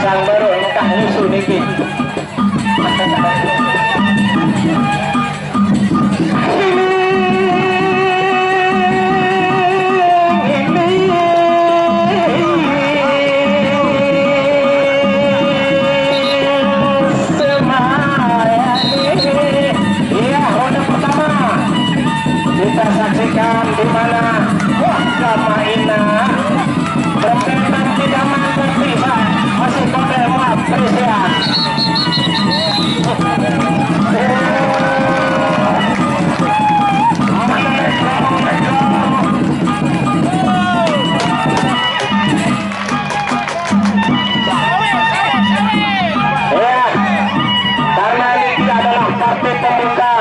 Sang baru engkah nyusu niki. Kita saksikan di mana Kamaina permainan tidak terpisah masih pada maaf Christian. Karena ini tidak adalah partai pembuka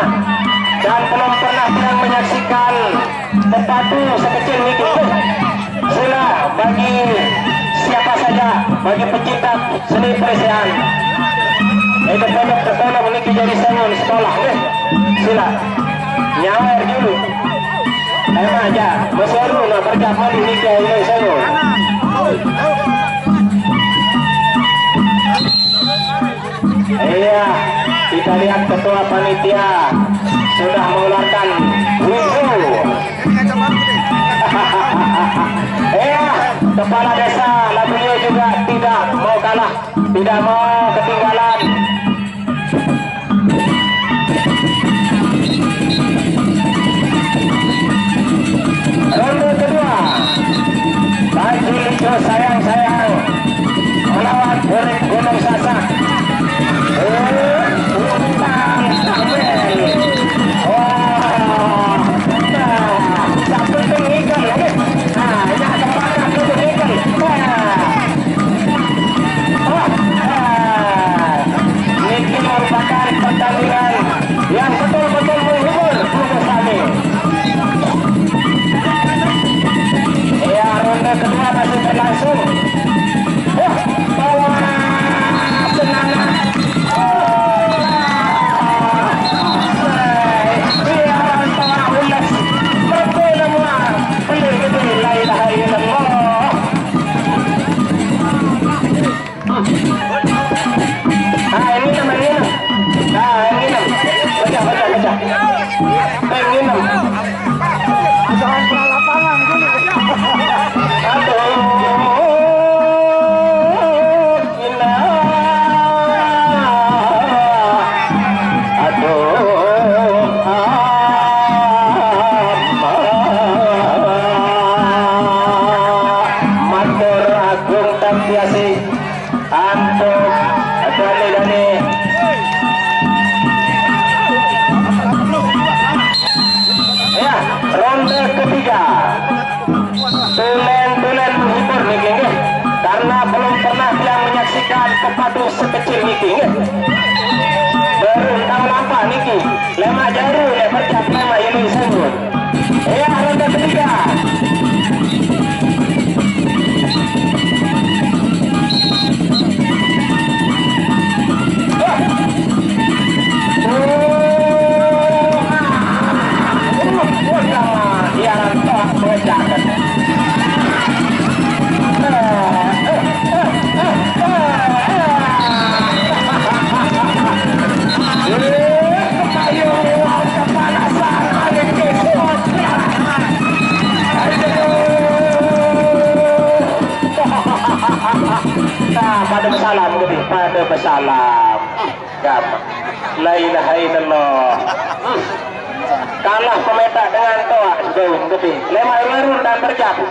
dan belum pernah sedang menyaksikan sepatu sekecil ini, sila bagi siapa saja, bagi pecinta seni peresian itu pondok tertolong memiliki jadi sangun sekolah sila nyawer dulu emang aja berseru nak berjamaah ini ke ini sangun. Iya, kita lihat ketua panitia sudah mengeluarkan wudhu. Kepala desa lagunya juga tidak mau kalah, tidak mau ketinggalan. Ronde kedua, Haji Lijo sayang-sayang melawan Urip Gunung Sasak. Ini merupakan pertandingan yang betul-betul menghibur kami. Ya, ronde kedua masih berlangsung. Bawa senang. Ronde ketiga, tulen-tulen menghibur nih, karena belum pernah yang menyaksikan kepadu sekecil ini. Baru tahu apa niki, lema jaru ya bercak lema ini sebut. Ya, ronde ketiga. Nah, pada bersalam gitu, pada bersalam. Gampang. La ilaha illallah. Kalah pemetak dengan toa, jauh gitu. Lemah lurun dan terjatuh.